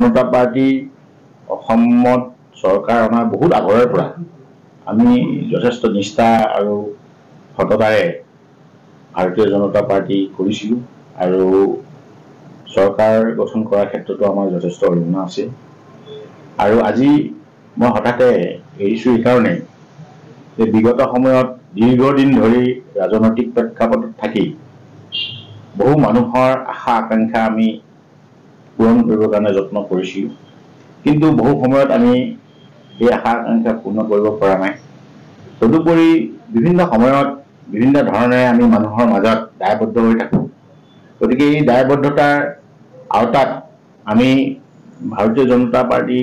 জনতা party অসমত চৰকাৰ অনাৰ বহুত আগৰে পৰা আমি যথেষ্ট নিষ্ঠা আৰু সততাৰে ভাৰতীয় জনতা পাৰ্টি কৰিছিলোঁ আৰু চৰকাৰ গঠন কৰাৰ ক্ষেত্ৰতো আমাৰ যথেষ্ট অৰিহণা আছে। আৰু আজি মই হঠাতে এৰিছোঁ এইকাৰণে যে বিগত সময়ত দীৰ্ঘদিন ধৰি ৰাজনৈতিক প্ৰেক্ষাপটত থাকি বহু মানুহৰ আশা আকাংক্ষা আমি পূৰণ কৰিবৰ কাৰণে যত্ন কৰিছিলোঁ, কিন্তু বহু সময়ত আমি এই আশা আকাংক্ষা পূৰ্ণ কৰিব পৰা নাই। তদুপৰি বিভিন্ন সময়ত বিভিন্ন ধৰণে আমি মানুহৰ মাজত দায়বদ্ধ হৈ থাকোঁ। গতিকে এই দায়বদ্ধতাৰ আওতাত আমি ভাৰতীয় জনতা পাৰ্টি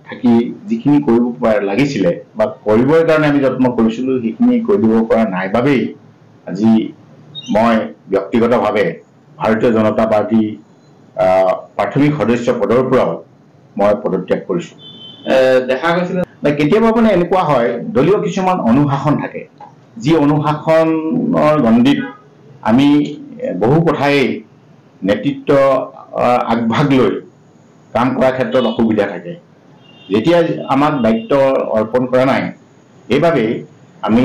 থাকি যিখিনি কৰিব লাগিছিলে বা কৰিবৰ কাৰণে আমি যত্ন কৰিছিলোঁ সেইখিনি কৰিব পৰা নাই বাবেই আজি মই ব্যক্তিগতভাৱে ভাৰতীয় জনতা পাৰ্টি প্ৰাথমিক সদস্য পদৰ পৰাও মই পদত্যাগ কৰিছোঁ। দেখা গৈছিলে কেতিয়াবা মানে এনেকুৱা হয়, দলীয় কিছুমান অনুশাসন থাকে, যি অনুশাসনৰ গণ্ডিত আমি বহু কথাই নেতৃত্ব আগভাগ লৈ কাম কৰাৰ ক্ষেত্ৰত অসুবিধা থাকে। যেতিয়া আমাক দায়িত্ব অৰ্পণ কৰা নাই, সেইবাবেই আমি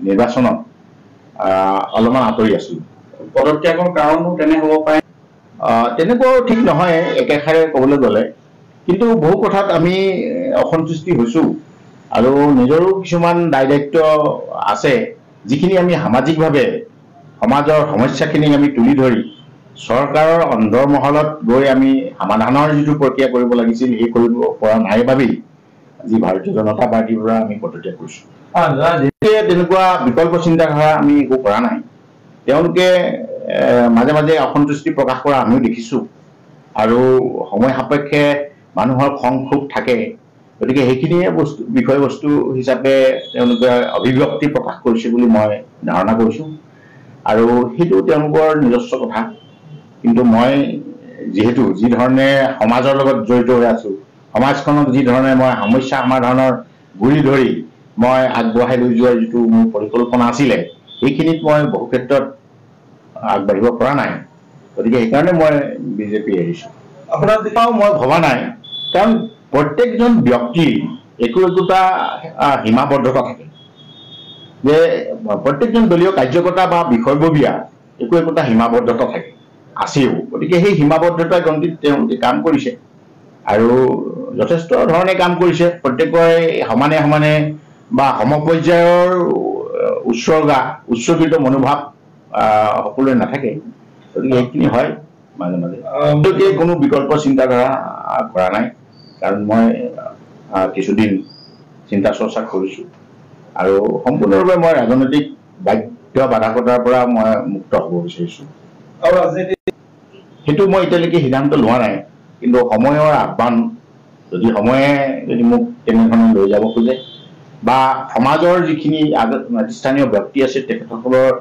নিৰ্বাচনত অলপমান আঁতৰি আছোঁ। পদত্যাগৰ কাৰণো তেনে হ'ব পাৰে, তেনেকুৱাও ঠিক নহয় একেষাৰে ক'বলৈ গ'লে, কিন্তু বহু কথাত আমি অসন্তুষ্টি হৈছোঁ আৰু নিজৰো কিছুমান দায় দায়িত্ব আছে, যিখিনি আমি সামাজিকভাৱে সমাজৰ সমস্যাখিনি আমি তুলি ধৰি চৰকাৰৰ অন্দৰমহলত গৈ আমি সমাধানৰ যিটো প্ৰক্ৰিয়া কৰিব লাগিছিল সেই কৰিব পৰা নাই বাবেই আজি ভাৰতীয় জনতা পাৰ্টিৰ পৰা আমি পদত্যাগ কৰিছোঁ। তেনেকুৱা বিকল্প চিন্তাধাৰা আমি একো কৰা নাই। তেওঁলোকে মাজে মাজে অসন্তুষ্টি প্ৰকাশ কৰা আমিও দেখিছোঁ আৰু সময় সাপেক্ষে মানুহৰ খং ক্ষোভ থাকে। গতিকে সেইখিনিয়ে বিষয়বস্তু হিচাপে তেওঁলোকে অভিব্যক্তি প্ৰকাশ কৰিছে বুলি মই ধাৰণা কৰিছোঁ আৰু সেইটো তেওঁলোকৰ নিজস্ব কথা। কিন্তু মই যিহেতু যি ধৰণে সমাজৰ লগত জড়িত হৈ আছোঁ, সমাজখনক যি ধৰণে মই সমস্যা সমাধানৰ গুৰি ধৰি মই আগবঢ়াই লৈ যোৱাৰ যিটো মোৰ পৰিকল্পনা আছিলে, সেইখিনিত মই বহু ক্ষেত্ৰত আগবাঢ়িব পৰা নাই। গতিকে সেইকাৰণে মই বিজেপি এৰিছোঁ। আপোনাৰ দিশাও মই ভবা নাই, কাৰণ প্ৰত্যেকজন ব্যক্তিৰ একোটা সীমাবদ্ধতা থাকে, যে প্ৰত্যেকজন দলীয় কাৰ্যকৰ্তা বা বিষয়ববীয়া একোটা সীমাবদ্ধতা থাকে, আছেও। গতিকে সেই সীমাবদ্ধতাৰ গণ্ডিত তেওঁলোকে কাম কৰিছে আৰু যথেষ্ট ধৰণে কাম কৰিছে। প্ৰত্যেকৰে সমানে সমানে বা সমপৰ্যায়ৰ উৎসৰ্গিত মনোভাৱ সকলোৰে নাথাকে। গতিকে সেইখিনি হয় মাজে মাজে। তেওঁলোকে কোনো বিকল্প চিন্তাধাৰা কৰা নাই, কাৰণ মই কিছুদিন চিন্তা চৰ্চা কৰিছোঁ আৰু সম্পূৰ্ণৰূপে মই ৰাজনৈতিক বাধ্য বাধকতাৰ পৰা মই মুক্ত হ'ব বিচাৰিছোঁ। সেইটো মই এতিয়ালৈকে সিদ্ধান্ত লোৱা নাই, কিন্তু সময়ৰ আহ্বান, যদি সময়ে মোক তেনেধৰণে লৈ যাব খোজে বা সমাজৰ যিখিনি স্থানীয় ব্যক্তি আছে তেখেতসকলৰ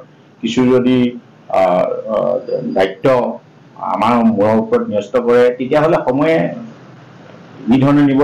কিছু যদি দায়িত্ব আমাৰ মূৰৰ ওপৰত ন্যস্ত কৰে, তেতিয়াহ'লে সময়ে যি ধৰণে নিব